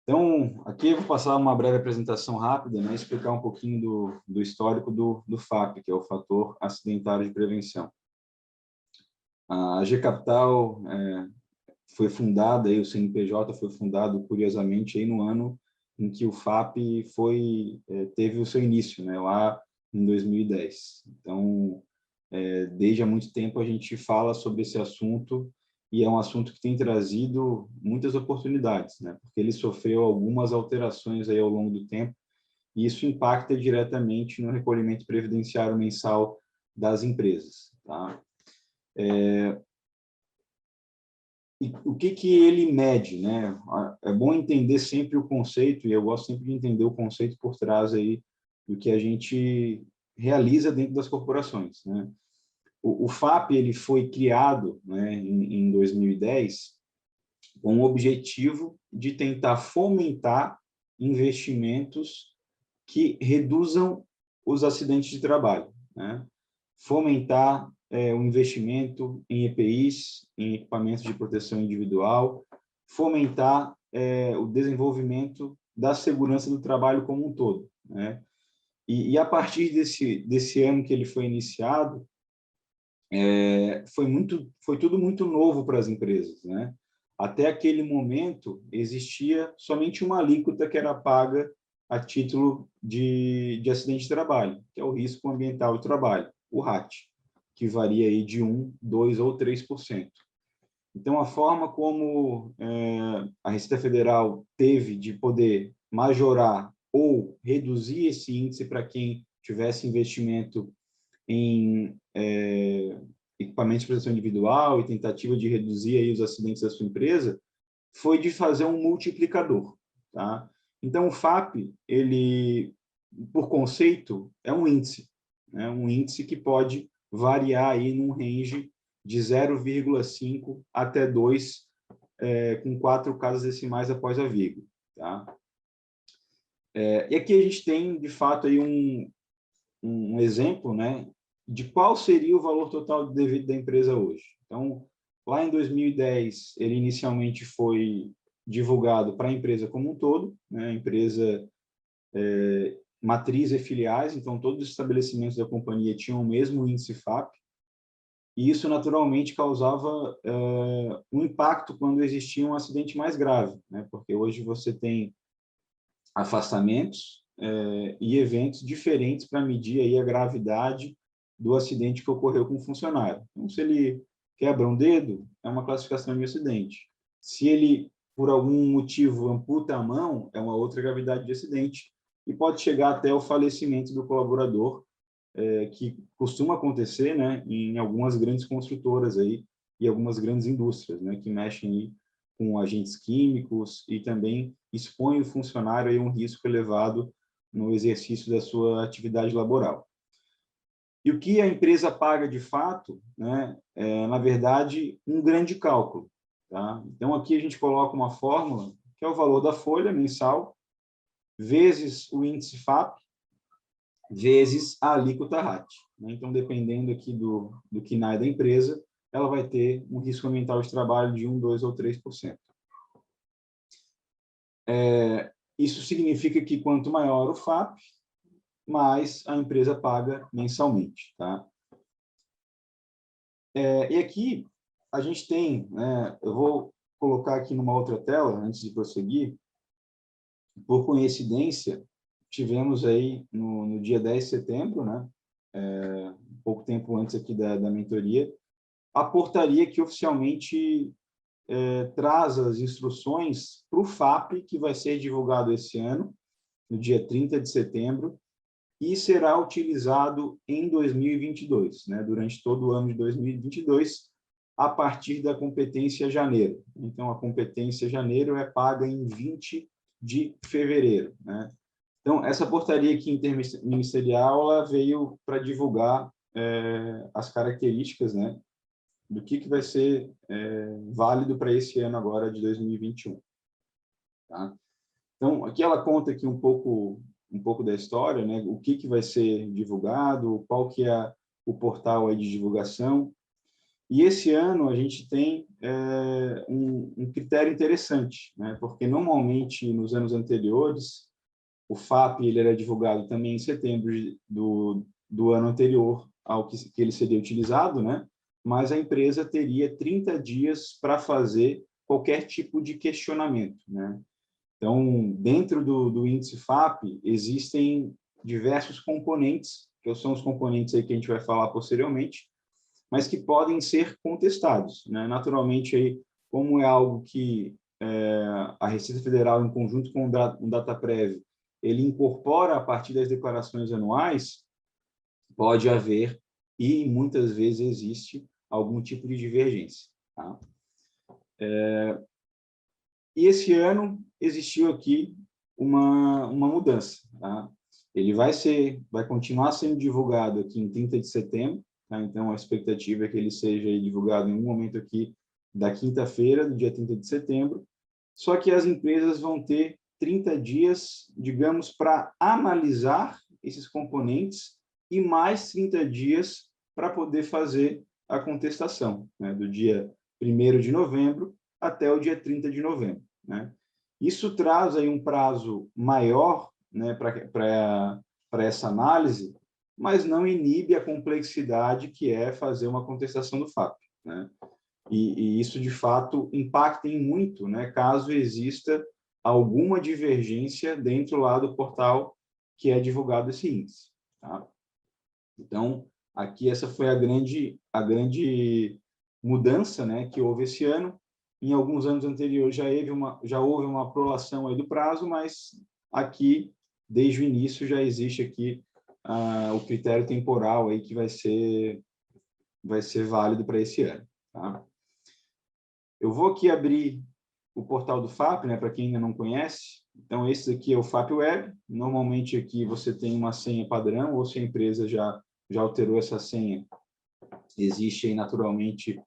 Então, aqui eu vou passar uma breve apresentação rápida, né, explicar um pouquinho do histórico do FAP, que é o Fator Acidentário de Prevenção. A G Capital foi fundada, aí, o CNPJ foi fundado, curiosamente, aí no ano em que o FAP teve o seu início, né, lá em 2010. Então, desde há muito tempo a gente fala sobre esse assunto e é um assunto que tem trazido muitas oportunidades, né? Porque ele sofreu algumas alterações aí ao longo do tempo e isso impacta diretamente no recolhimento previdenciário mensal das empresas, tá? E o que ele mede, né? É bom entender sempre o conceito, e eu gosto sempre de entender o conceito por trás aí do que a gente realiza dentro das corporações, né? O FAP ele foi criado, né, em 2010 com o objetivo de tentar fomentar investimentos que reduzam os acidentes de trabalho, né? Fomentar o investimento em EPIs, em equipamentos de proteção individual, fomentar o desenvolvimento da segurança do trabalho como um todo, né? E a partir desse ano que ele foi iniciado, foi tudo muito novo para as empresas, né? Até aquele momento existia somente uma alíquota que era paga a título de acidente de trabalho, que é o risco ambiental do trabalho, o RAT, que varia aí de 1, 2 ou 3%. Então, a forma como a Receita Federal teve de poder majorar ou reduzir esse índice para quem tivesse investimento em equipamentos de proteção individual e tentativa de reduzir aí os acidentes da sua empresa, foi de fazer um multiplicador, tá? Então, o FAP, ele, por conceito, é um índice, né? Um índice que pode variar aí num range de 0,5 até 2, com 4 casas decimais após a vírgula, tá? E aqui a gente tem, de fato, aí um exemplo, né, de qual seria o valor total devido da empresa hoje. Então, lá em 2010, ele inicialmente foi divulgado para a empresa como um todo, né, a empresa matriz e filiais, então todos os estabelecimentos da companhia tinham o mesmo índice FAP, e isso naturalmente causava um impacto quando existia um acidente mais grave, né, porque hoje você tem afastamentos e eventos diferentes para medir aí a gravidade do acidente que ocorreu com o funcionário. Então, se ele quebra um dedo, é uma classificação de acidente. Se ele, por algum motivo, amputa a mão, é uma outra gravidade de acidente e pode chegar até o falecimento do colaborador, que costuma acontecer, né, em algumas grandes construtoras aí e algumas grandes indústrias, né, que mexem aí com agentes químicos e também expõe o funcionário a um risco elevado no exercício da sua atividade laboral. E o que a empresa paga de fato, né, na verdade, um grande cálculo. Tá? Então, aqui a gente coloca uma fórmula, que é o valor da folha mensal, vezes o índice FAP, vezes a alíquota RAT. Né? Então, dependendo aqui do KNAI da empresa, ela vai ter um risco ambiental de trabalho de 1, 2 ou 3%. Isso significa que quanto maior o FAP, mais a empresa paga mensalmente. Tá? E aqui a gente tem, né, eu vou colocar aqui numa outra tela, antes de prosseguir, por coincidência, tivemos aí no dia 10 de setembro, né, pouco tempo antes aqui da mentoria, a portaria que oficialmente traz as instruções para o FAP, que vai ser divulgado esse ano, no dia 30 de setembro, e será utilizado em 2022, né, durante todo o ano de 2022, a partir da competência janeiro. Então, a competência janeiro é paga em 20 de fevereiro. Né? Então, essa portaria aqui interministerial ela veio para divulgar as características, né, do que vai ser válido para esse ano agora de 2021. Tá? Então, aqui ela conta aqui um pouco da história, né? O que vai ser divulgado, qual que é o portal aí de divulgação. E esse ano a gente tem um critério interessante, né? Porque normalmente nos anos anteriores o FAP ele era divulgado também em setembro do ano anterior ao que ele seria utilizado, né? Mas a empresa teria 30 dias para fazer qualquer tipo de questionamento, né? Então, dentro do índice FAP, existem diversos componentes, que são os componentes aí que a gente vai falar posteriormente, mas que podem ser contestados, né? Naturalmente, aí, como é algo que a Receita Federal, em conjunto com o DataPrev, ele incorpora a partir das declarações anuais, pode haver, e muitas vezes existe, algum tipo de divergência. Tá? E esse ano existiu aqui uma mudança. Tá? Ele vai continuar sendo divulgado aqui em 30 de setembro, tá? Então a expectativa é que ele seja divulgado em um momento aqui da quinta-feira, do dia 30 de setembro, só que as empresas vão ter 30 dias, digamos, para analisar esses componentes e mais 30 dias para poder fazer a contestação, né? Do dia 1º de novembro até o dia 30 de novembro. Né? Isso traz aí um prazo maior, né, para essa análise, mas não inibe a complexidade que é fazer uma contestação do FAP. Né? E isso, de fato, impacta em muito, né, caso exista alguma divergência dentro lá do portal que é divulgado esse índice. Tá? Então, aqui essa foi a grande mudança, né, que houve esse ano. Em alguns anos anteriores já houve uma prolação aí do prazo, mas aqui, desde o início, já existe aqui o critério temporal aí que vai ser válido para esse ano. Tá? Eu vou aqui abrir o portal do FAP, né, para quem ainda não conhece. Então, esse aqui é o FAP Web. Normalmente aqui você tem uma senha padrão, ou se a empresa já alterou essa senha, existe aí naturalmente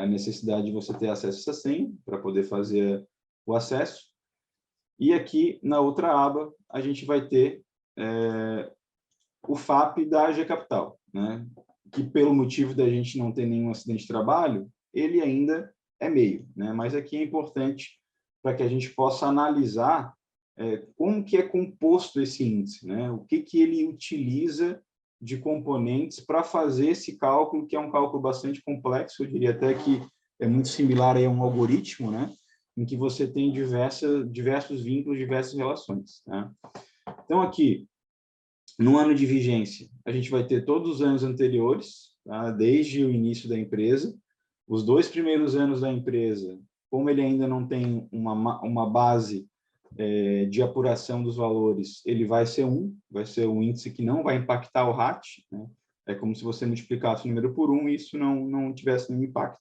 a necessidade de você ter acesso a essa senha para poder fazer o acesso. E aqui, na outra aba, a gente vai ter o FAP da AG Capital, né? Que pelo motivo da gente não ter nenhum acidente de trabalho, ele ainda é meio, né? Mas aqui é importante para que a gente possa analisar como que é composto esse índice, né? O que ele utiliza de componentes para fazer esse cálculo, que é um cálculo bastante complexo, eu diria até que é muito similar a um algoritmo, né? Em que você tem diversos vínculos, diversas relações. Né? Então, aqui, no ano de vigência, a gente vai ter todos os anos anteriores, tá? Desde o início da empresa. Os 2 primeiros anos da empresa, como ele ainda não tem uma base de apuração dos valores, ele vai ser um índice que não vai impactar o RAT, né? É como se você multiplicasse o número por 1 e isso não tivesse nenhum impacto.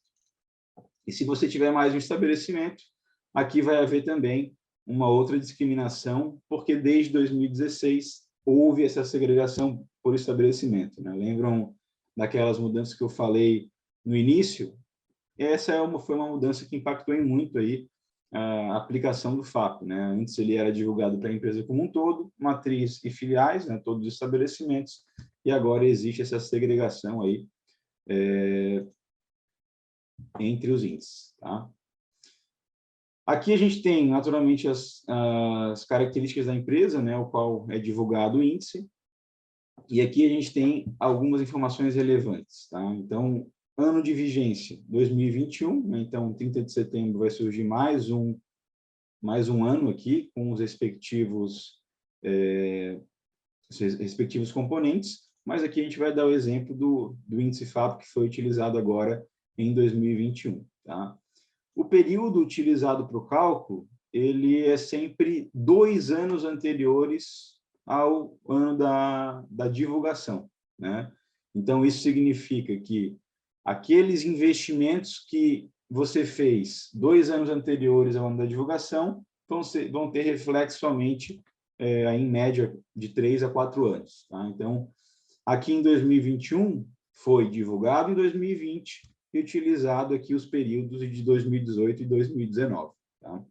E se você tiver mais um estabelecimento, aqui vai haver também uma outra discriminação, porque desde 2016 houve essa segregação por estabelecimento. Né? Lembram daquelas mudanças que eu falei no início? Essa foi uma mudança que impactou em muito aí a aplicação do FAP. Né? Antes ele era divulgado para a empresa como um todo, matriz e filiais, né? Todos os estabelecimentos, e agora existe essa segregação aí entre os índices. Tá? Aqui a gente tem, naturalmente, as características da empresa, né, o qual é divulgado o índice, e aqui a gente tem algumas informações relevantes. Tá? Então, ano de vigência, 2021, né, então, 30 de setembro vai surgir mais um ano aqui, com os respectivos componentes, mas aqui a gente vai dar o exemplo do índice FAP, que foi utilizado agora em 2021. Tá? O período utilizado para o cálculo, ele é sempre 2 anos anteriores ao ano da divulgação. Né? Então, isso significa que aqueles investimentos que você fez 2 anos anteriores ao ano da divulgação vão ter reflexo somente, em média, de 3 a 4 anos. Tá? Então, aqui em 2021, foi divulgado em 2020, e utilizado aqui os períodos de 2018 e 2019. Tá?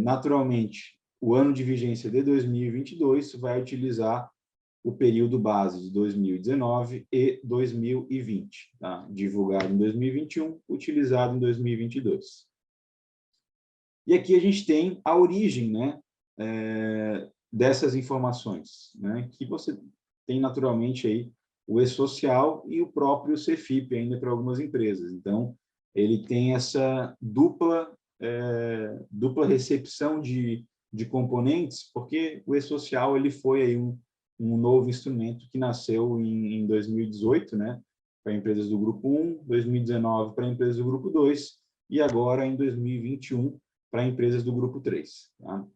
Naturalmente, o ano de vigência de 2022 vai utilizar o período base de 2019 e 2020, tá? Divulgado em 2021, utilizado em 2022. E aqui a gente tem a origem, né, dessas informações, né, que você tem naturalmente aí o E-Social e o próprio Cefip ainda para algumas empresas. Então, ele tem essa dupla recepção de componentes, porque o E-Social ele foi aí um novo instrumento que nasceu em 2018, né, para empresas do Grupo 1, 2019 para empresas do Grupo 2 e agora em 2021 para empresas do Grupo 3. Tá?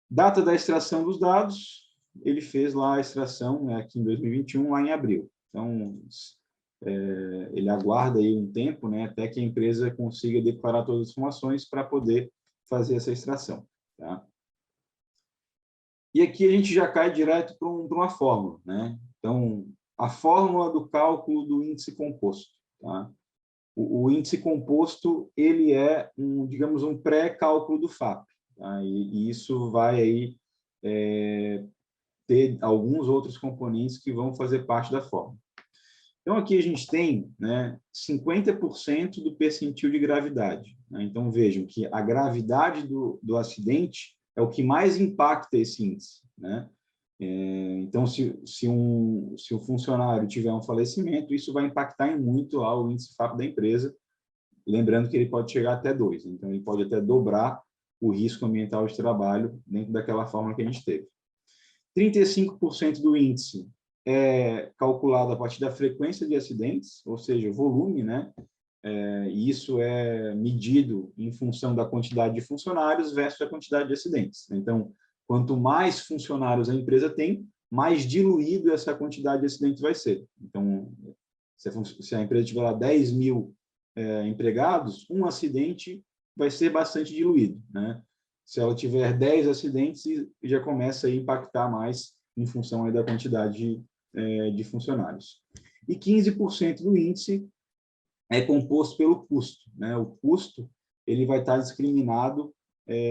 Data da extração dos dados, ele fez lá a extração, né, aqui em 2021, lá em abril. Então, ele aguarda aí um tempo, né, até que a empresa consiga declarar todas as informações para poder fazer essa extração. Tá? E aqui a gente já cai direto para uma fórmula, né? Então, a fórmula do cálculo do índice composto. Tá? O índice composto, ele é, digamos, um pré-cálculo do FAP. Tá? E isso vai aí ter alguns outros componentes que vão fazer parte da fórmula. Então, aqui a gente tem, né, 50% do percentil de gravidade. Né? Então, vejam que a gravidade do acidente é o que mais impacta esse índice. Né? Então, se um funcionário tiver um falecimento, isso vai impactar em muito o índice FAP da empresa, lembrando que ele pode chegar até 2. Então, ele pode até dobrar o risco ambiental de trabalho dentro daquela fórmula que a gente teve. 35% do índice é calculado a partir da frequência de acidentes, ou seja, volume, né? E isso é medido em função da quantidade de funcionários versus a quantidade de acidentes. Então, quanto mais funcionários a empresa tem, mais diluído essa quantidade de acidentes vai ser. Então, se a empresa tiver lá 10 mil empregados, um acidente vai ser bastante diluído, né? Se ela tiver 10 acidentes, já começa a impactar mais em função aí da quantidade de funcionários. E 15% do índice é composto pelo custo. Né? O custo ele vai estar discriminado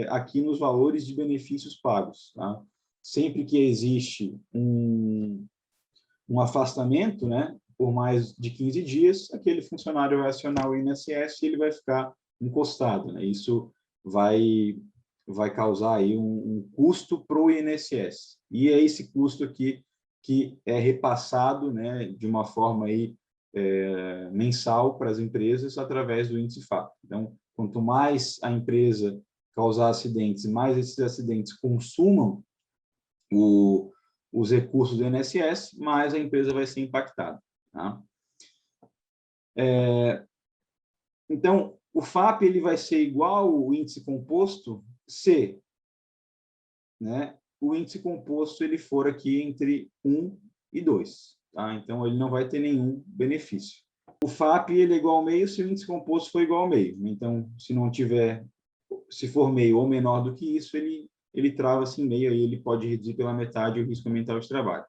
aqui nos valores de benefícios pagos. Tá? Sempre que existe um afastamento, né, por mais de 15 dias, aquele funcionário vai acionar o INSS e ele vai ficar encostado. Né? Isso vai causar aí um custo para o INSS. E é esse custo aqui que é repassado, né, de uma forma aí, mensal para as empresas através do índice FAP. Então, quanto mais a empresa causar acidentes, mais esses acidentes consumam os recursos do INSS, mais a empresa vai ser impactada. Tá? Então, o FAP ele vai ser igual ao índice composto se, né, o índice composto ele for aqui entre 1 e 2. Tá? Então, ele não vai ter nenhum benefício. O FAP ele é igual ao meio se o índice composto for igual ao meio. Então, se for meio ou menor do que isso, ele trava-se em meio, aí ele pode reduzir pela metade o risco ambiental de trabalho.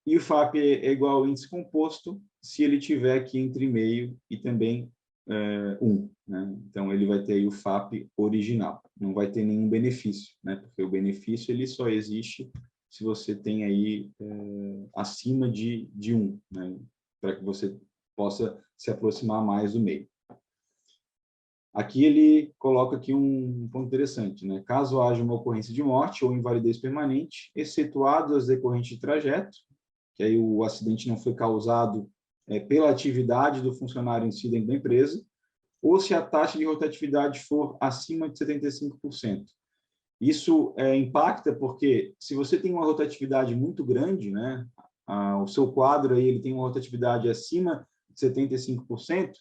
E o FAP é igual ao índice composto se ele tiver aqui entre meio e também 1. Né? Então, ele vai ter aí o FAP original. Não vai ter nenhum benefício, né? Porque o benefício ele só existe se você tem aí acima de 1, né? Para que você possa se aproximar mais do meio. Aqui ele coloca aqui um ponto interessante, né? Caso haja uma ocorrência de morte ou invalidez permanente, excetuadas as decorrentes de trajeto, que aí o acidente não foi causado pela atividade do funcionário em si dentro da empresa, ou se a taxa de rotatividade for acima de 75%. Isso impacta porque se você tem uma rotatividade muito grande, né? O seu quadro aí ele tem uma rotatividade acima de 75%,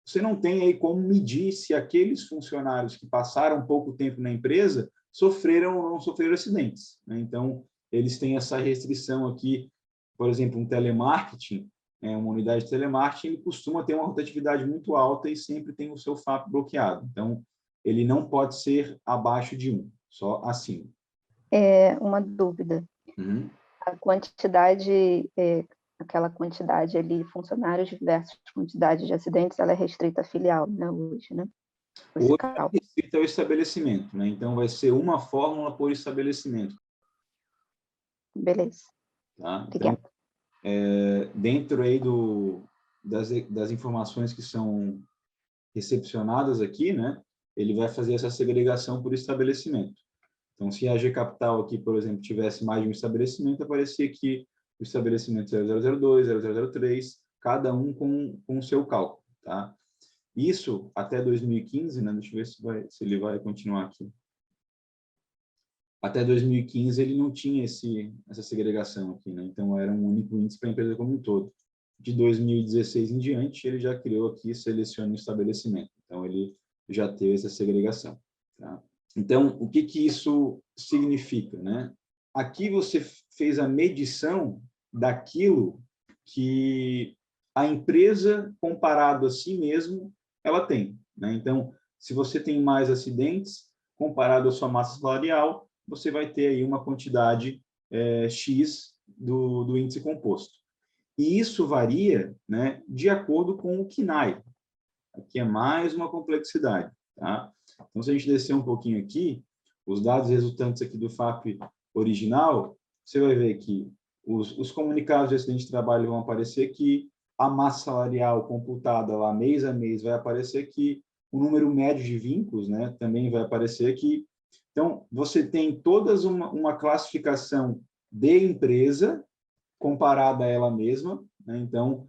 você não tem aí como medir se aqueles funcionários que passaram pouco tempo na empresa sofreram ou não sofreram acidentes. Né? Então, eles têm essa restrição aqui, por exemplo, um telemarketing, uma unidade de telemarketing, ele costuma ter uma rotatividade muito alta e sempre tem o seu FAP bloqueado. Então, ele não pode ser abaixo de 1, só acima. Uma dúvida. Uhum. A quantidade, aquela quantidade ali, funcionários versus quantidade de acidentes, ela é restrita à filial, né, hoje, né? Hoje é restrita ao estabelecimento, né? Então vai ser uma fórmula por estabelecimento. Beleza. Tá? Obrigada. Então, dentro aí das informações que são recepcionadas aqui, né, ele vai fazer essa segregação por estabelecimento. Então, se a G Capital aqui, por exemplo, tivesse mais de um estabelecimento, aparecia aqui o estabelecimento 0002, 0003, cada um com o seu cálculo, tá? Isso até 2015, né? Deixa eu ver se ele vai continuar aqui. Até 2015 ele não tinha essa segregação aqui, né? Então era um único índice para a empresa como um todo. De 2016 em diante, ele já criou aqui, seleciona o estabelecimento. Então ele já teve essa segregação, tá? Então, o que isso significa, né? Aqui você fez a medição daquilo que a empresa, comparado a si mesmo, ela tem, né? Então, se você tem mais acidentes, comparado à sua massa salarial, você vai ter aí uma quantidade X do índice composto. E isso varia, né, de acordo com o KNAI. Aqui é mais uma complexidade, tá? Então, se a gente descer um pouquinho aqui, os dados resultantes aqui do FAP original, você vai ver que os comunicados de acidente de trabalho vão aparecer aqui, a massa salarial computada lá mês a mês vai aparecer aqui, o número médio de vínculos, né, também vai aparecer aqui. Então, você tem todas uma classificação de empresa comparada a ela mesma, né? Então,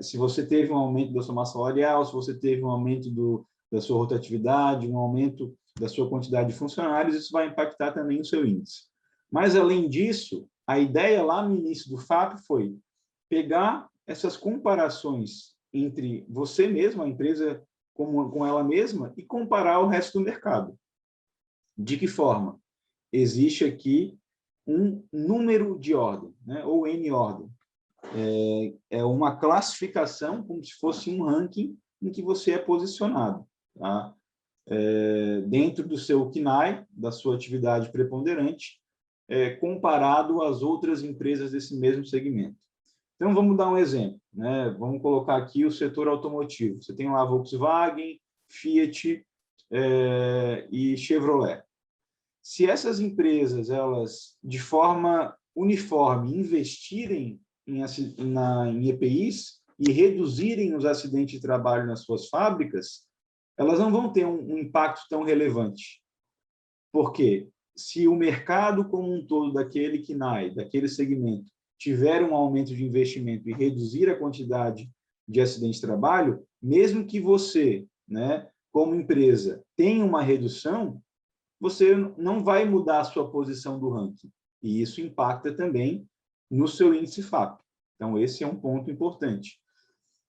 se você teve um aumento da sua massa salarial, se você teve um aumento da sua rotatividade, um aumento da sua quantidade de funcionários, isso vai impactar também o seu índice. Mas, além disso, a ideia lá no início do FAP foi pegar essas comparações entre você mesmo, a empresa com ela mesma, e comparar o resto do mercado. De que forma? Existe aqui um número de ordem, né? Ou N-ordem. É uma classificação, como se fosse um ranking em que você é posicionado, tá? Dentro do seu KNAI, da sua atividade preponderante, comparado às outras empresas desse mesmo segmento. Então, vamos dar um exemplo, né? Vamos colocar aqui o setor automotivo. Você tem lá Volkswagen, Fiat e Chevrolet. Se essas empresas, elas, de forma uniforme, investirem em EPIs e reduzirem os acidentes de trabalho nas suas fábricas, elas não vão ter um impacto tão relevante. Por quê? Se o mercado como um todo daquele KNAI, daquele segmento, tiver um aumento de investimento e reduzir a quantidade de acidentes de trabalho, mesmo que você, né, como empresa, tenha uma redução, você não vai mudar a sua posição do ranking. E isso impacta também no seu índice FAP. Então, esse é um ponto importante.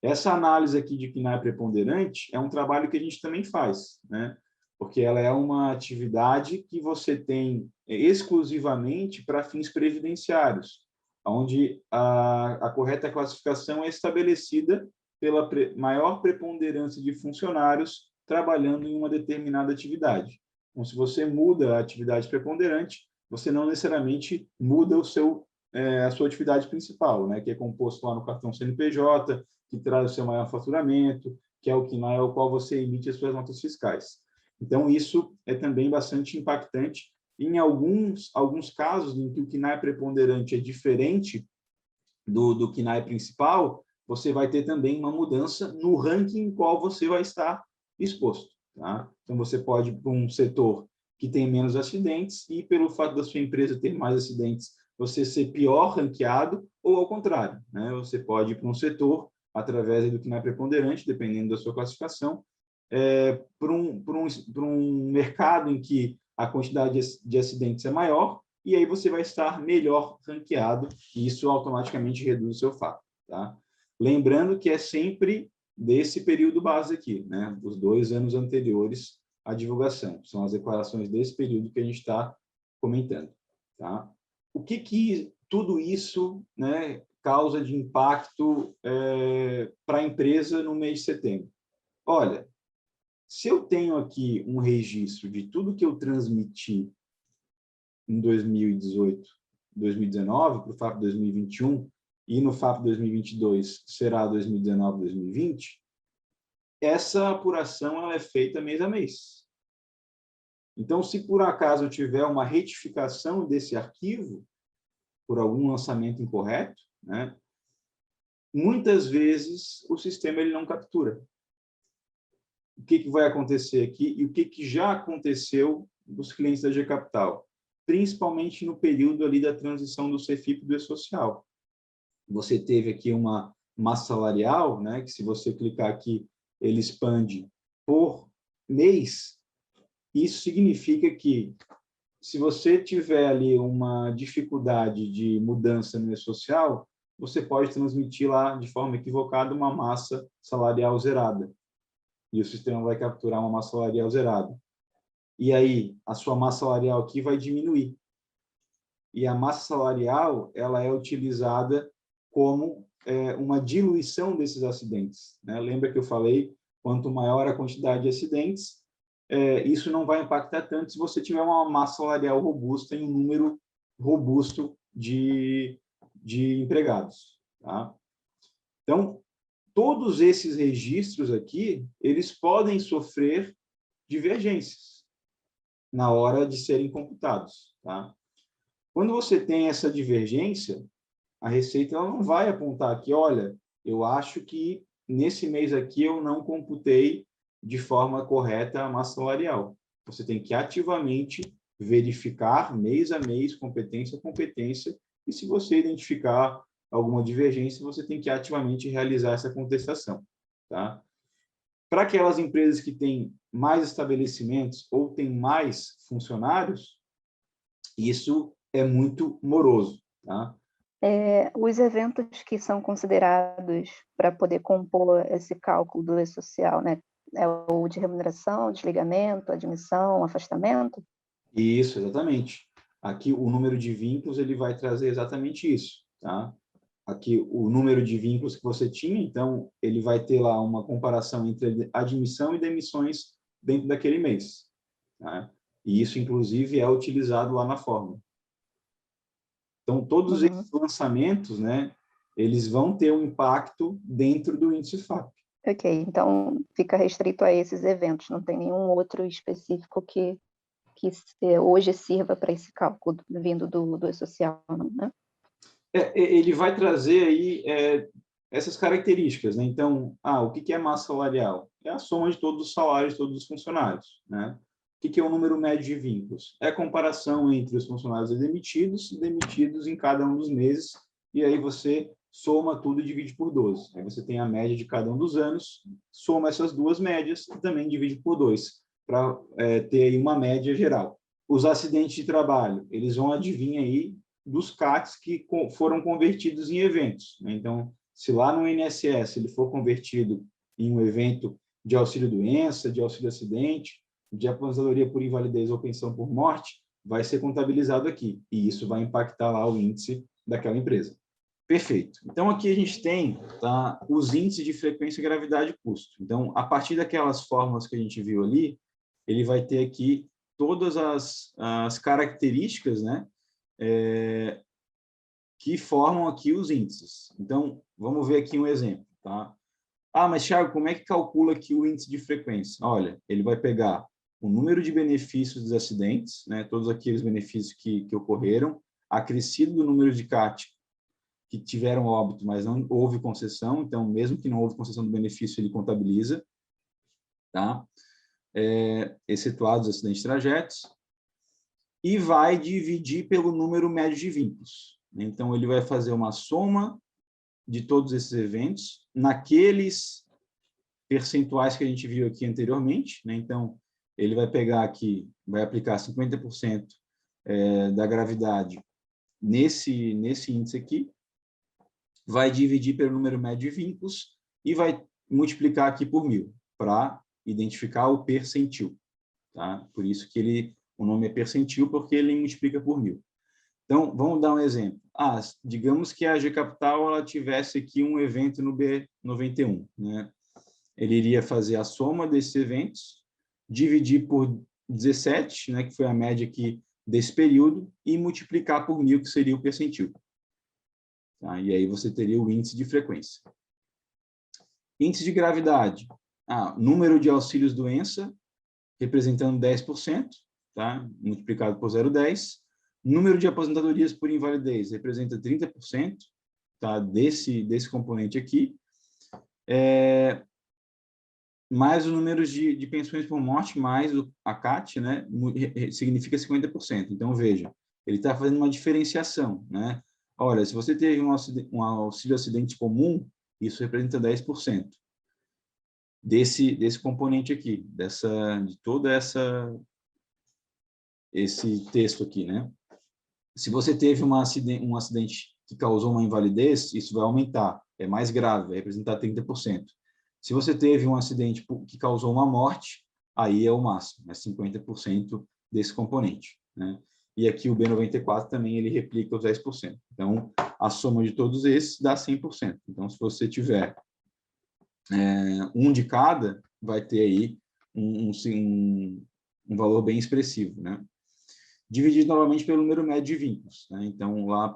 Essa análise aqui de KNAI preponderante é um trabalho que a gente também faz, né? Porque ela é uma atividade que você tem exclusivamente para fins previdenciários, onde a correta classificação é estabelecida pela maior preponderância de funcionários trabalhando em uma determinada atividade. Então, se você muda a atividade preponderante, você não necessariamente muda a sua atividade principal, né? Que é composto lá no cartão CNPJ, que traz o seu maior faturamento, que é o KNAI ao qual você emite as suas notas fiscais. Então, isso é também bastante impactante. Em alguns casos em que o KNAI preponderante é diferente do KNAI principal, você vai ter também uma mudança no ranking em qual você vai estar exposto, tá? Então, você pode ir para um setor que tem menos acidentes e, pelo fato da sua empresa ter mais acidentes, você ser pior ranqueado, ou ao contrário, né? Você pode ir para um setor, através do KNAI preponderante, dependendo da sua classificação, para um mercado em que a quantidade de acidentes é maior, e aí você vai estar melhor ranqueado, e isso automaticamente reduz o seu FAP, tá? Lembrando que é sempre desse período base aqui, né? Os 2 anos anteriores à divulgação. São as declarações desse período que a gente está comentando, tá? O que tudo isso, né, causa de impacto para a empresa no mês de setembro? Olha, se eu tenho aqui um registro de tudo que eu transmiti em 2018, 2019, para o FAP 2021, e no FAP 2022 será 2019, 2020, essa apuração ela é feita mês a mês. Então, se por acaso eu tiver uma retificação desse arquivo, por algum lançamento incorreto, né, muitas vezes o sistema ele não captura. O que vai acontecer aqui e o que já aconteceu dos clientes da G Capital, principalmente no período ali da transição do CFIP para o E-Social. Você teve aqui uma massa salarial, né, que se você clicar aqui, ele expande por mês. Isso significa que, se você tiver ali uma dificuldade de mudança no E-Social, você pode transmitir lá, de forma equivocada, uma massa salarial zerada. E o sistema vai capturar uma massa salarial zerada. E aí, a sua massa salarial aqui vai diminuir. E a massa salarial, ela é utilizada como uma diluição desses acidentes, né? Lembra que eu falei, quanto maior a quantidade de acidentes, isso não vai impactar tanto se você tiver uma massa salarial robusta e um número robusto de empregados, tá? Então, todos esses registros aqui, eles podem sofrer divergências na hora de serem computados, tá? Quando você tem essa divergência, a Receita ela não vai apontar aqui, olha, eu acho que nesse mês aqui eu não computei de forma correta a massa salarial. Você tem que ativamente verificar mês a mês, competência a competência, e se você identificar alguma divergência, você tem que ativamente realizar essa contestação, tá? Para aquelas empresas que têm mais estabelecimentos ou têm mais funcionários, isso é muito moroso, tá? Os eventos que são considerados para poder compor esse cálculo do E-Social, né? É o de remuneração, desligamento, admissão, afastamento? Isso, exatamente. Aqui o número de vínculos ele vai trazer exatamente isso, tá? Aqui o número de vínculos que você tinha, então ele vai ter lá uma comparação entre admissão e demissões dentro daquele mês, tá? E isso, inclusive, é utilizado lá na fórmula. Então, todos esses lançamentos, né, eles vão ter um impacto dentro do índice FAP. Ok, então fica restrito a esses eventos, não tem nenhum outro específico que hoje sirva para esse cálculo vindo do E-Social, né? Ele vai trazer aí essas características, né? Então, o que é massa salarial? É a soma de todos os salários de todos os funcionários, né? O que é o número médio de vínculos? É a comparação entre os funcionários demitidos e demitidos em cada um dos meses, e aí você soma tudo e divide por 12. Aí você tem a média de cada um dos anos, soma essas duas médias e também divide por 2, para ter aí uma média geral. Os acidentes de trabalho, eles vão adivinhar aí dos CACs que foram convertidos em eventos, né? Então, se lá no INSS ele for convertido em um evento de auxílio-doença, de auxílio-acidente, de aposentadoria por invalidez ou pensão por morte, vai ser contabilizado aqui, e isso vai impactar lá o índice daquela empresa. Perfeito. Então, aqui a gente tem, tá, os índices de frequência, gravidade e custo. Então, a partir daquelas fórmulas que a gente viu ali, ele vai ter aqui todas as características, né, que formam aqui os índices. Então, vamos ver aqui um exemplo, tá? Mas, Thiago, como é que calcula aqui o índice de frequência? Olha, ele vai pegar o número de benefícios dos acidentes, né, todos aqueles benefícios que ocorreram, acrescido do número de CAT que tiveram óbito, mas não houve concessão, então, mesmo que não houve concessão do benefício, ele contabiliza, tá? Excetuados os acidentes de trajetos, e vai dividir pelo número médio de vínculos. Então, ele vai fazer uma soma de todos esses eventos naqueles percentuais que a gente viu aqui anteriormente, né? Então, ele vai pegar aqui, vai aplicar 50% da gravidade nesse índice aqui, vai dividir pelo número médio de vínculos e vai multiplicar aqui por 1000 para identificar o percentil, tá? Por isso que o nome é percentil, porque ele multiplica por 1000. Então, vamos dar um exemplo. Digamos que a G Capital ela tivesse aqui um evento no B91, né? Ele iria fazer a soma desses eventos, dividir por 17, né, que foi a média aqui desse período, e multiplicar por 1000, que seria o percentil. Tá? E aí você teria o índice de frequência. Índice de gravidade. Número de auxílios-doença, representando 10%, tá? Multiplicado por 0,10. Número de aposentadorias por invalidez representa 30%, tá? Desse componente aqui. Mais o número de pensões por morte, mais a CAT, né, significa 50%. Então, veja, ele está fazendo uma diferenciação, né? Olha, se você teve um auxílio acidente comum, isso representa 10% desse componente aqui, de todo esse texto aqui, né? Se você teve um acidente que causou uma invalidez, isso vai aumentar, é mais grave, vai representar 30%. Se você teve um acidente que causou uma morte, aí é o máximo, é 50% desse componente, né? E aqui o B94 também, ele replica os 10%. Então, a soma de todos esses dá 100%. Então, se você tiver um de cada, vai ter aí um valor bem expressivo, né? Dividido novamente pelo número médio de vínculos, né? Então, lá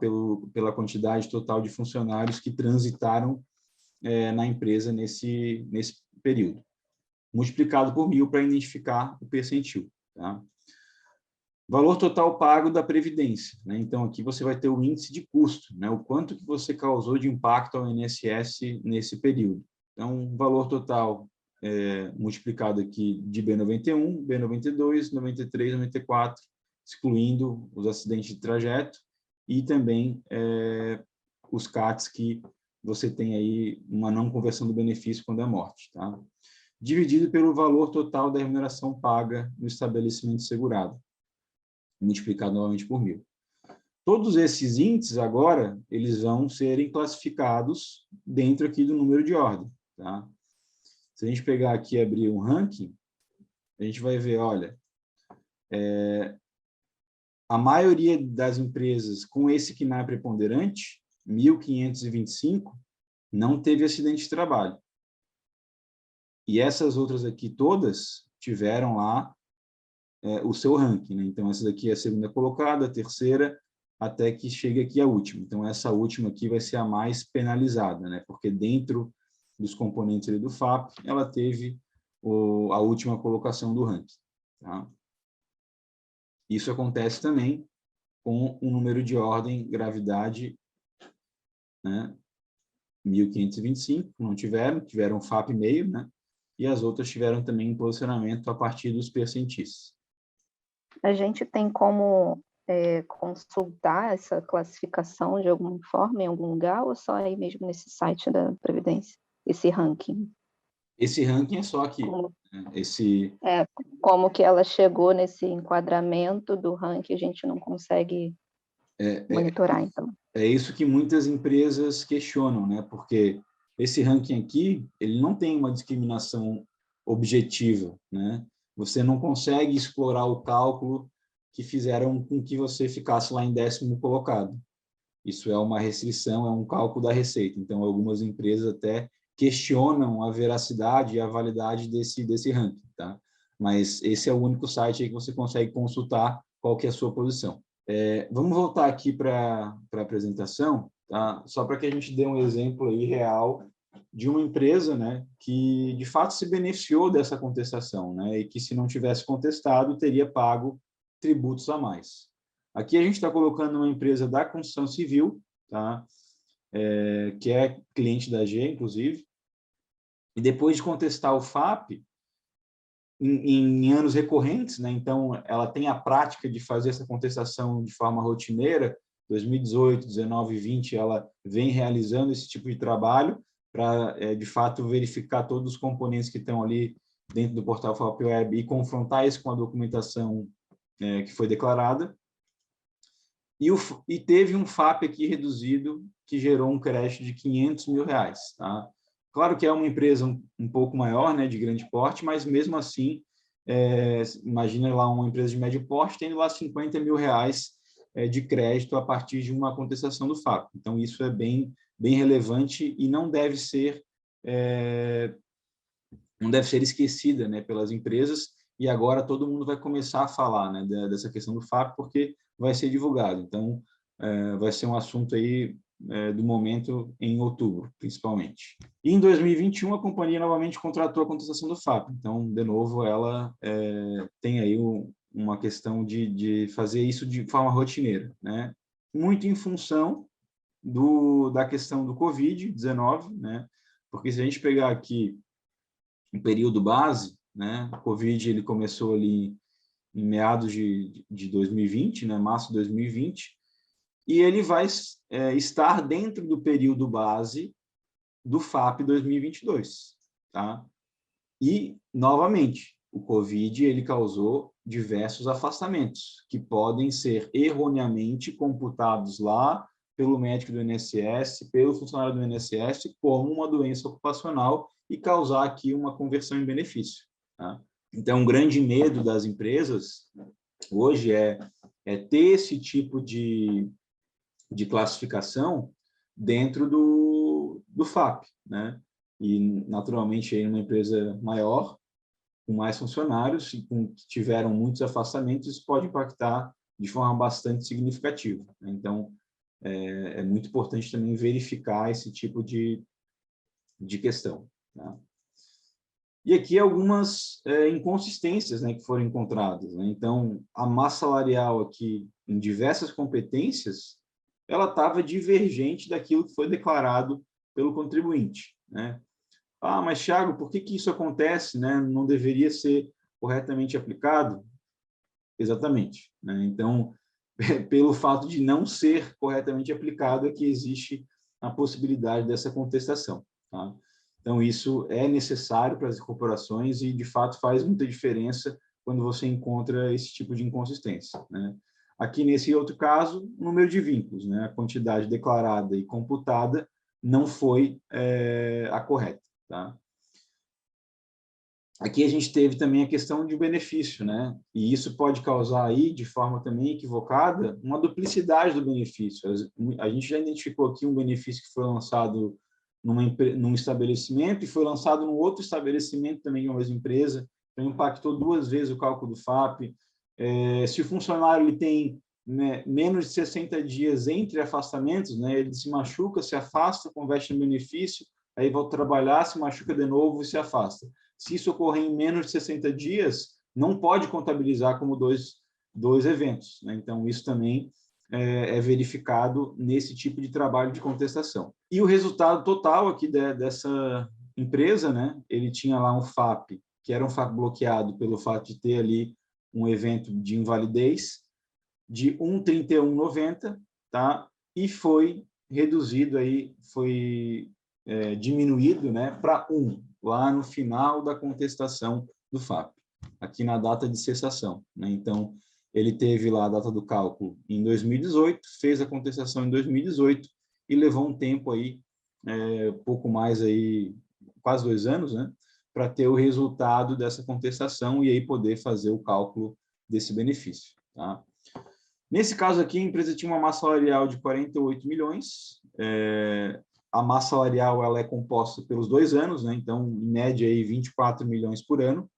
pela quantidade total de funcionários que transitaram na empresa nesse período. Multiplicado por 1.000 para identificar o percentil, tá? Valor total pago da Previdência, né? Então, aqui você vai ter o índice de custo, né? O quanto que você causou de impacto ao INSS nesse período. Então, valor total multiplicado aqui de B91, B92, 93, 94, excluindo os acidentes de trajeto e também os CATs que você tem aí uma não conversão do benefício quando é morte, tá? Dividido pelo valor total da remuneração paga no estabelecimento segurado, multiplicado novamente por 1.000. Todos esses índices agora, eles vão serem classificados dentro aqui do número de ordem, tá? Se a gente pegar aqui e abrir um ranking, a gente vai ver, olha, a maioria das empresas com esse KNAI preponderante, 1.525, não teve acidente de trabalho. E essas outras aqui todas tiveram lá o seu ranking, né? Então, essa daqui é a segunda colocada, a terceira, até que chegue aqui a última. Então, essa última aqui vai ser a mais penalizada, né? Porque dentro dos componentes ali do FAP, ela teve a última colocação do ranking, tá? Isso acontece também com o número de ordem gravidade, né? 1.525, não tiveram FAP meio, né? E as outras tiveram também um posicionamento a partir dos percentis. A gente tem como consultar essa classificação de alguma forma, em algum lugar, ou só aí mesmo nesse site da Previdência, esse ranking? Esse ranking é só aqui. Como, né? como que ela chegou nesse enquadramento do ranking, a gente não consegue monitorar, então. É isso que muitas empresas questionam, né? Porque esse ranking aqui, ele não tem uma discriminação objetiva, né? Você não consegue explorar o cálculo que fizeram com que você ficasse lá em 10º colocado. Isso é uma restrição, é um cálculo da Receita. Então, algumas empresas até questionam a veracidade e a validade desse ranking, tá? Mas esse é o único site aí que você consegue consultar qual que é a sua posição. Vamos voltar aqui para a apresentação, tá? Só para que a gente dê um exemplo aí real de uma empresa, né, que de fato se beneficiou dessa contestação, né, e que se não tivesse contestado teria pago tributos a mais. Aqui a gente está colocando uma empresa da construção civil, tá? Que é cliente da AG, inclusive, e depois de contestar o FAP, em anos recorrentes, né? Então, ela tem a prática de fazer essa contestação de forma rotineira, 2018, 19 e 20, ela vem realizando esse tipo de trabalho para, de fato, verificar todos os componentes que estão ali dentro do portal FAP Web e confrontar isso com a documentação que foi declarada. E teve um FAP aqui reduzido que gerou um crédito de R$500 mil, tá? Claro que é uma empresa um pouco maior, né, de grande porte, mas mesmo assim, imagina lá uma empresa de médio porte tendo lá R$50 mil de crédito a partir de uma contestação do FAP. Então, isso é bem relevante e não deve ser esquecida, né, pelas empresas, e agora todo mundo vai começar a falar, né, dessa questão do FAP, porque vai ser divulgado. Então, vai ser um assunto aí do momento em outubro, principalmente. E em 2021, a companhia novamente contratou a contestação do FAP. Então, de novo, ela tem aí uma questão de fazer isso de forma rotineira, né? Muito em função da questão do Covid-19, né? Porque se a gente pegar aqui um período base, né? O Covid ele começou ali em meados de 2020, né? Março de 2020, e ele vai estar dentro do período base do FAP 2022, tá? E, novamente, o Covid ele causou diversos afastamentos, que podem ser erroneamente computados lá pelo médico do INSS, pelo funcionário do INSS, como uma doença ocupacional e causar aqui uma conversão em benefício, tá? Então, um grande medo das empresas hoje é ter esse tipo de classificação dentro do FAP, né? E, naturalmente, aí uma empresa maior, com mais funcionários e que tiveram muitos afastamentos, isso pode impactar de forma bastante significativa, né? Então, é muito importante também verificar esse tipo de questão, tá? E aqui algumas inconsistências, né, que foram encontradas, né? Então, a massa salarial aqui, em diversas competências, ela estava divergente daquilo que foi declarado pelo contribuinte, né? Ah, mas, Thiago, por que isso acontece, né? Não deveria ser corretamente aplicado? Exatamente, né? Então, pelo fato de não ser corretamente aplicado é que existe a possibilidade dessa contestação, tá? Então, isso é necessário para as corporações e, de fato, faz muita diferença quando você encontra esse tipo de inconsistência, né? Aqui, nesse outro caso, o número de vínculos, né? A quantidade declarada e computada não foi a correta, tá? Aqui a gente teve também a questão de benefício, né? E isso pode causar aí, de forma também equivocada, uma duplicidade do benefício. A gente já identificou aqui um benefício que foi lançado num estabelecimento e foi lançado num outro estabelecimento também de uma mesma empresa, então impactou duas vezes o cálculo do FAP. Se o funcionário ele tem, né, menos de 60 dias entre afastamentos, né, ele se machuca, se afasta, converte em benefício, aí volta a trabalhar, se machuca de novo e se afasta. Se isso ocorrer em menos de 60 dias, não pode contabilizar como dois eventos, né? Então, isso também é verificado nesse tipo de trabalho de contestação. E o resultado total aqui dessa empresa, né? Ele tinha lá um FAP, que era um FAP bloqueado pelo fato de ter ali um evento de invalidez, de 1,3190, tá? E foi reduzido aí, foi diminuído, né, para 1, lá no final da contestação do FAP, aqui na data de cessação, né? Então, ele teve lá a data do cálculo em 2018, fez a contestação em 2018 e levou um tempo aí, pouco mais aí, quase 2 anos, né, para ter o resultado dessa contestação e aí poder fazer o cálculo desse benefício, tá? Nesse caso aqui, a empresa tinha uma massa salarial de 48 milhões, a massa salarial ela é composta pelos 2 anos, né? Então, em média, aí, 24 milhões por ano,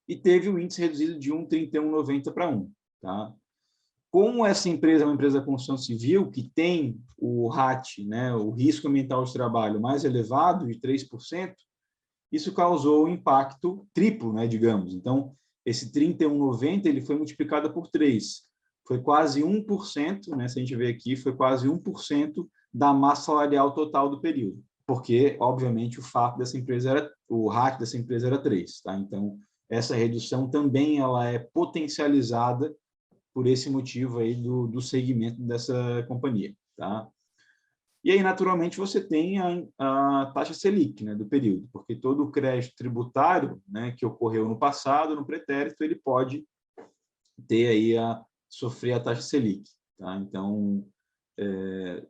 e teve o índice reduzido de 1,3190 para 1. Tá? Como essa empresa é uma empresa da construção civil, que tem o RAT, né, o risco ambiental de trabalho mais elevado, de 3%, isso causou um impacto triplo, né, digamos. Então, esse 31,90 ele foi multiplicado por 3. Foi quase 1%, né, se a gente ver aqui, foi quase 1% da massa salarial total do período, porque, obviamente, o FAP dessa empresa era, o RAT dessa empresa era 3, tá? Então, essa redução também ela é potencializada por esse motivo aí do segmento dessa companhia, tá? E aí, naturalmente, você tem a taxa Selic, né, do período, porque todo o crédito tributário, né, que ocorreu no passado, no pretérito, ele pode ter aí sofrer a taxa Selic, tá? Então,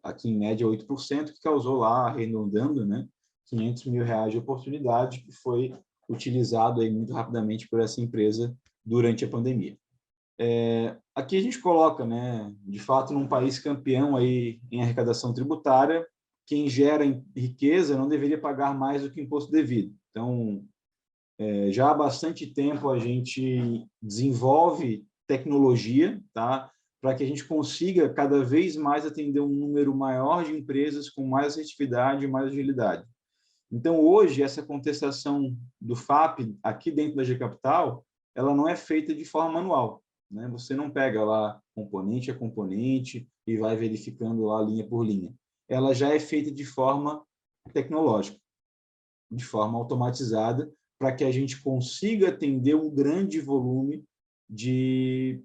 aqui em média 8%, que causou lá, arredondando, né, R$500 mil de oportunidade, que foi utilizado aí muito rapidamente por essa empresa durante a pandemia. Aqui a gente coloca, né, de fato, num país campeão aí em arrecadação tributária, quem gera riqueza não deveria pagar mais do que imposto devido. Então, já há bastante tempo a gente desenvolve tecnologia, tá, para que a gente consiga cada vez mais atender um número maior de empresas com mais assertividade e mais agilidade. Então, hoje, essa contestação do FAP aqui dentro da G-Capital, ela não é feita de forma manual, né? Você não pega lá componente a componente e vai verificando lá linha por linha. Ela já é feita de forma tecnológica, de forma automatizada, para que a gente consiga atender um grande volume de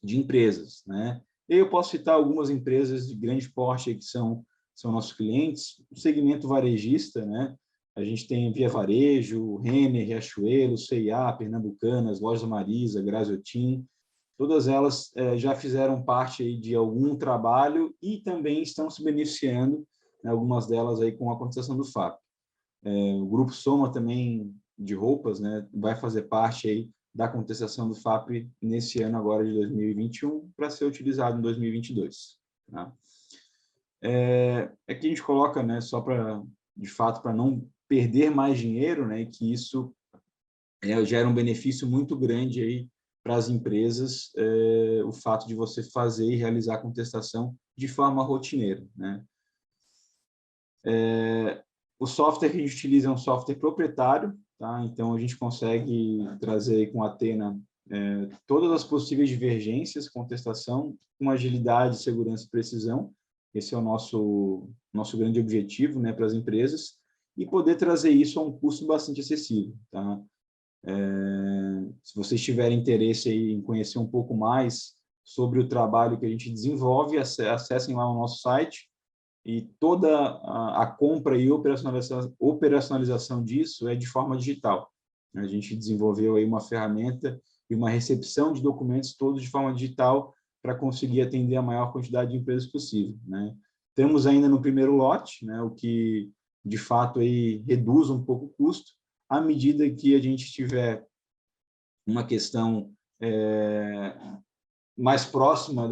empresas, né? Eu posso citar algumas empresas de grande porte que são nossos clientes, o segmento varejista, né? A gente tem Via Varejo, Renner, Riachuelo, C&A, Pernambucanas, Lojas Marisa, Graziotin, todas elas já fizeram parte aí de algum trabalho e também estão se beneficiando, né, algumas delas aí com a contestação do FAP. O Grupo Soma também de roupas, né, vai fazer parte aí da contestação do FAP nesse ano agora de 2021 para ser utilizado em 2022. Tá? Que a gente coloca, né, só para, de fato, para não perder mais dinheiro, né, que isso gera um benefício muito grande aí para as empresas, o fato de você fazer e realizar a contestação de forma rotineira, né? O software que a gente utiliza é um software proprietário, tá? Então a gente consegue trazer aí com a Athena todas as possíveis divergências, contestação, com agilidade, segurança e precisão. Esse é o nosso grande objetivo, né, para as empresas, e poder trazer isso a um custo bastante acessível, tá? Se vocês tiverem interesse aí em conhecer um pouco mais sobre o trabalho que a gente desenvolve, acessem lá o nosso site, e toda a compra e operacionalização disso é de forma digital. A gente desenvolveu aí uma ferramenta e uma recepção de documentos todos de forma digital para conseguir atender a maior quantidade de empresas possível, né? Estamos ainda no primeiro lote, né, o que de fato aí reduz um pouco o custo, à medida que a gente tiver uma questão mais próxima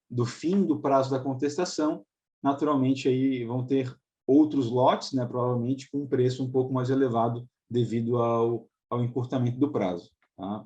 do fim do prazo da contestação, naturalmente aí vão ter outros lotes, né, provavelmente com um preço um pouco mais elevado devido ao encurtamento do prazo. Tá?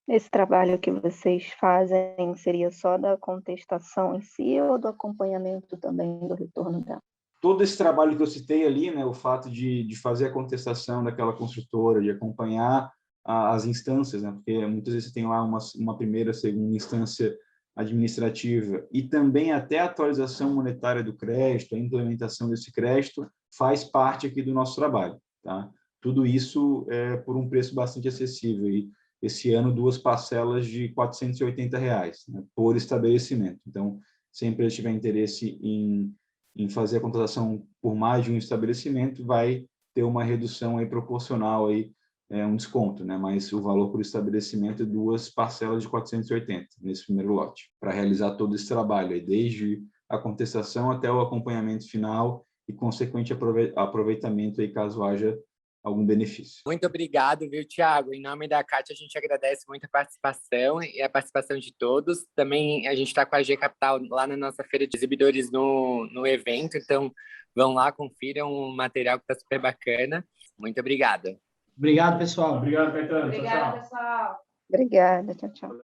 Esse trabalho que vocês fazem seria só da contestação em si ou do acompanhamento também do retorno dela? Todo esse trabalho que eu citei ali, né, o fato de fazer a contestação daquela construtora, de acompanhar as instâncias, né, porque muitas vezes você tem lá uma primeira, segunda instância administrativa e também até a atualização monetária do crédito, a implementação desse crédito, faz parte aqui do nosso trabalho. Tá? Tudo isso por um preço bastante acessível. E esse ano, 2 parcelas de R$ 480, né, por estabelecimento. Então, se a empresa tiver interesse em fazer a contratação por mais de um estabelecimento, vai ter uma redução aí proporcional, aí, um desconto, né? Mas o valor por estabelecimento é 2 parcelas de 480 nesse primeiro lote, para realizar todo esse trabalho, aí, desde a contestação até o acompanhamento final e consequente aproveitamento, aí, caso haja algum benefício. Muito obrigado, viu, Thiago? Em nome da CAT, a gente agradece muito a participação e a participação de todos. Também a gente está com a G Capital lá na nossa feira de exibidores no evento, então vão lá, confiram o material que está super bacana. Muito obrigado. Obrigado, pessoal. Obrigado, Caetano. Obrigada, pessoal. Obrigada, tchau, tchau.